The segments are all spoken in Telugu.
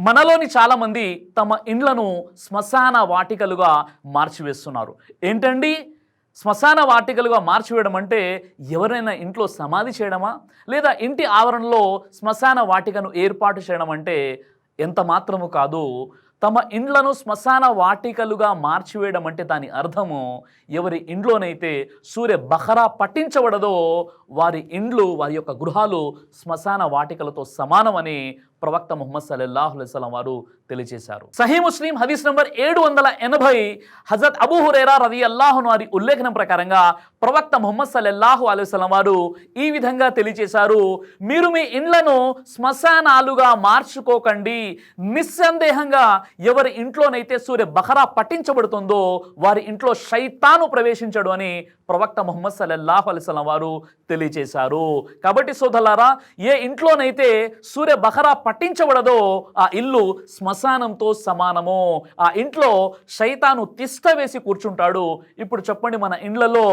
మనలోని చాలామంది తమ ఇండ్లను శ్మశాన వాటికలుగా మార్చివేస్తున్నారు. ఏంటండి శ్మశాన వాటికలుగా మార్చివేయడం అంటే? ఎవరైనా ఇంట్లో సమాధి చేయడమా, లేదా ఇంటి ఆవరణలో శ్మశాన వాటికను ఏర్పాటు చేయడం అంటే ఎంత మాత్రము కాదు. తమ ఇండ్లను శ్మశాన వాటికలుగా మార్చివేయడం అంటే దాని అర్థము, ఎవరి ఇండ్లోనైతే సూర్య బహరా పట్టించబడదో వారి ఇండ్లు, వారి యొక్క గృహాలు శ్మశాన వాటికలతో సమానమని ప్రవక్త ముహమ్మద్ సల్లల్లాహు అలైహి వసల్లం వారు తెలియజేశారు. సహీ ముస్లిం హదీస్ నంబర్ 780 హజరత్ అబూ హురైరా రదియల్లాహు అన్హు వారి ఉల్లేఖనం ప్రకారంగా ప్రవక్త ముహమ్మద్ సల్లల్లాహు అలైహి వసల్లం వారు ఈ విధంగా తెలియజేశారు, మీరు మీ ఇండ్లను శ్మశానాలుగా మార్చుకోకండి. నిస్సందేహంగా ఎవరి ఇంట్లోనైతే సూర్య బహరా పట్టించబడుతుందో వారి ఇంట్లో శైతాను ప్రవేశించడు అని ప్రవక్త ముహమ్మద్ సల్లల్లాహు అలైహి వసల్లం వారు తెలియజేశారు. కాబట్టి సోదరులారా, ఏ ఇంట్లోనైతే సూర్య బహరా పట్టించబడదో ఆ ఇల్లు శ్మశానంతో సమానము. ఆ ఇంట్లో శైతాను తిష్ట వేసి కూర్చుంటాడు. ఇప్పుడు చెప్పండి, మన ఇండ్లలో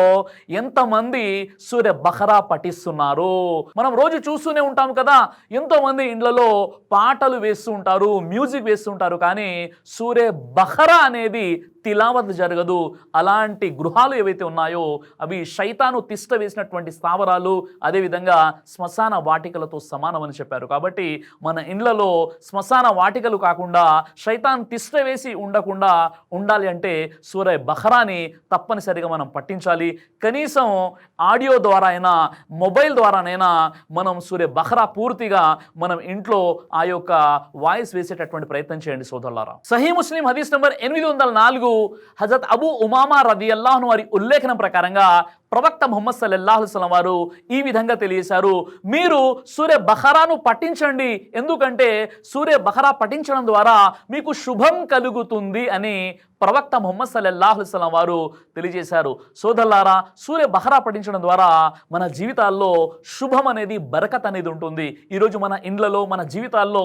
ఎంతమంది సూర్య బహరా పఠిస్తున్నారు? మనం రోజు చూస్తూనే ఉంటాం కదా, ఎంతో మంది ఇండ్లలో పాటలు వేస్తూ ఉంటారు, మ్యూజిక్ వేస్తూ ఉంటారు, కానీ సూర్య బహరా అనేది తిలావత్ జరగదు. అలాంటి గృహాలు ఏవైతే ఉన్నాయో అవి శైతాను తిష్ట వేసినటువంటి స్థావరాలు, అదేవిధంగా శ్మశాన వాటికలతో సమానమని చెప్పారు. కాబట్టి మన ఇండ్లలో శ్మశాన వాటికలు కాకుండా శైతాన్ తిష్ట వేసి ఉండకుండా ఉండాలి అంటే సూర్య బహరాని తప్పనిసరిగా మనం పట్టించాలి. కనీసం ఆడియో ద్వారా అయినా, మొబైల్ ద్వారానైనా మనం సూర్య బహరా పూర్తిగా మనం ఇంట్లో ఆ యొక్క వాయిస్ వేసేటటువంటి ప్రయత్నం చేయండి సోదరులారా. సహీ ముస్లిం హదీస్ నంబర్ 804 హజరత్ అబూ ఉమామా రదియల్లాహు అన్హు వారి ఉల్లేఖనం ప్రకారంగా ప్రవక్త ముహమ్మద్ సల్లల్లాహు అలైహి వసల్లం వారు ఈ విధంగా తెలియజేశారు, మీరు సూర్య బహరాను పఠించండి, ఎందుకంటే సూర్య బహరా పఠించడం ద్వారా మీకు శుభం కలుగుతుంది అని ప్రవక్త ముహమ్మద్ సల్లల్లాహు అలైహి వసల్లం వారు తెలియజేశారు. సోదరులారా, సూర్య బహరా పఠించడం ద్వారా మన జీవితాల్లో శుభం అనేది, బరకత్ అనేది ఉంటుంది. ఈరోజు మన ఇండ్లలో, మన జీవితాల్లో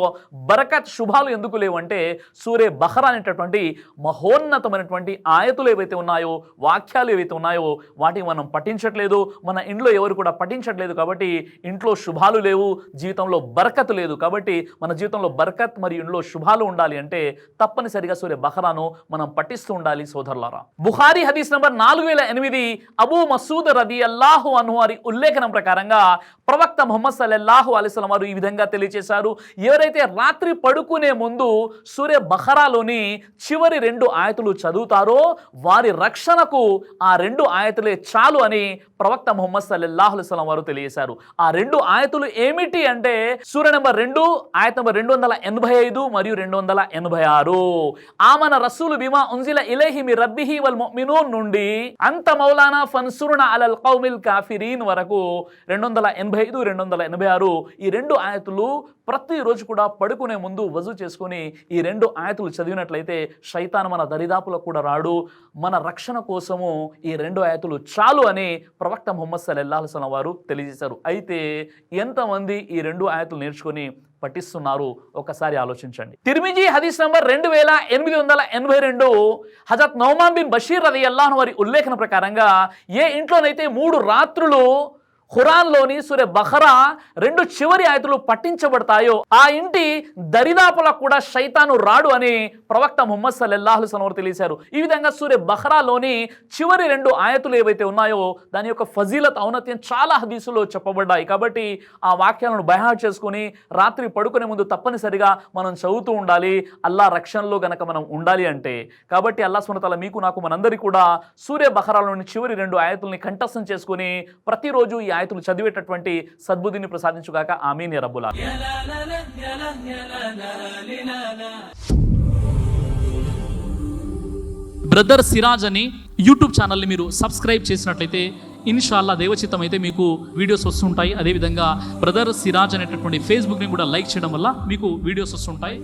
బరకత్, శుభాలు ఎందుకు లేవంటే సూర్య బహరా అనేటటువంటి మహోన్నతమైనటువంటి ఆయతులు ఏవైతే ఉన్నాయో, వాక్యాలు ఏవైతే ఉన్నాయో వాటిని మనం పఠించట్లేదు. మన ఇంట్లో ఎవరు కూడా పఠించట్లేదు. కాబట్టి ఇంట్లో శుభాలు లేవు, జీవితంలో బరకత్ లేదు. కాబట్టి మన జీవితంలో బరకత్ మరియు ఇంట్లో శుభాలు ఉండాలి అంటే తప్పనిసరిగా సూర్య బహరాను మనం పఠిస్తూ ఉండాలి సోదరులారా. బుఖారీ హదీస్ నంబర్ 4008 అబూ మసూద్ రదియల్లాహు అన్హు వారి ఉల్లేఖనం ప్రకారంగా ప్రవక్త ముహమ్మద్ సల్లల్లాహు అలైహి వసల్లం వారు ఈ విధంగా తెలియజేశారు, ఎవరైతే రాత్రి పడుకునే ముందు సూర్య బహరాలోని చివరి 2 ఆయతులు చదువుతారో వారి రక్షణకు ఆ 2 ఆయతులే చాలు అని ప్రవక్త ముహమ్మద్ సల్లల్లాహు అలైహి వసల్లం వారు తెలియజేశారు. ఆ 2 ఆయతులు ఏమిటి అంటే సూర నంబర్ 2 ఆయత నంబర్ 285 మరియు 286 ఆమన రసూలు బిమా ఉన్జిల ఇలైహి మిర్ రబ్బిహి వల్ ముమినూన్ నుండి అంత మౌలానా ఫన్సురునా అలల్ కౌమిల్ కాఫిరీన్ వరకు 285, 286 ఈ 2 ఆయతులు ప్రతిరోజు కూడా పడుకునే ముందు వజు చేసుకొని ఈ 2 ఆయతులు చదివినట్లయితే శైతాను మన దరిదాపులకు కూడా రాడు. మన రక్షణ కోసము ఈ 2 ఆయతులు చాలు అని ప్రవక్త ముహమ్మద్ సల్లల్లాహు అలైహి వసల్లం వారు తెలియజేశారు. అయితే ఎంతమంది ఈ 2 ఆయతులు నేర్చుకొని పఠిస్తున్నారు ఒకసారి ఆలోచించండి. తిర్మిజీ హదీస్ నంబర్ 2882 హజరత్ నౌమాన్ బిన్ బషీర్ రదియల్లాహు అన్హు వారి ఉల్లేఖన ప్రకారంగా ఏ ఇంట్లోనైతే 3 రాత్రులు ఖురాన్లోని సూర్య బహరా 2 చివరి ఆయతులు పఠించబడతాయో ఆ ఇంటి దరిదాపులకు కూడా శైతాను రాడు అని ప్రవక్త ముహమ్మద్ సల్లల్లాహు అలైహి వసల్లం తెలియజేశారు. ఈ విధంగా సూర్య బహరాలోని చివరి 2 ఆయతులు ఏవైతే ఉన్నాయో దాని యొక్క ఫజీలత్, ఔన్నత్యం చాలా హదీసులో చెప్పబడ్డాయి. కాబట్టి ఆ వాక్యాలను బైహాడ్ చేసుకుని రాత్రి పడుకునే ముందు తప్పనిసరిగా మనం చదువుతూ ఉండాలి, అల్లా రక్షణలో గనక మనం ఉండాలి అంటే. కాబట్టి అల్లాహ్ సుబ్హానహు వ తఆలా మీకు, నాకు, మనందరికీ కూడా సూర్య బహరాలోని చివరి 2 ఆయతుల్ని కంఠస్థం చేసుకుని ప్రతిరోజు ఈ ఆయతులు చదివేటటువంటి సద్బుద్ధిని ప్రసాదించుగాక. ఆమీన్ యా రబ్బుల్ ఆలమీన్. బ్రదర్ సిరాజ్ అని యూట్యూబ్ ఛానల్ని మీరు సబ్స్క్రైబ్ చేసినట్లయితే ఇన్షాల్లా దేవచిత్తం అయితే మీకు వీడియోస్ వస్తుంటాయి. అదేవిధంగా బ్రదర్ సిరాజ్ అనేటటువంటి ఫేస్బుక్ని కూడా లైక్ చేయడం వల్ల మీకు వీడియోస్ వస్తుంటాయి.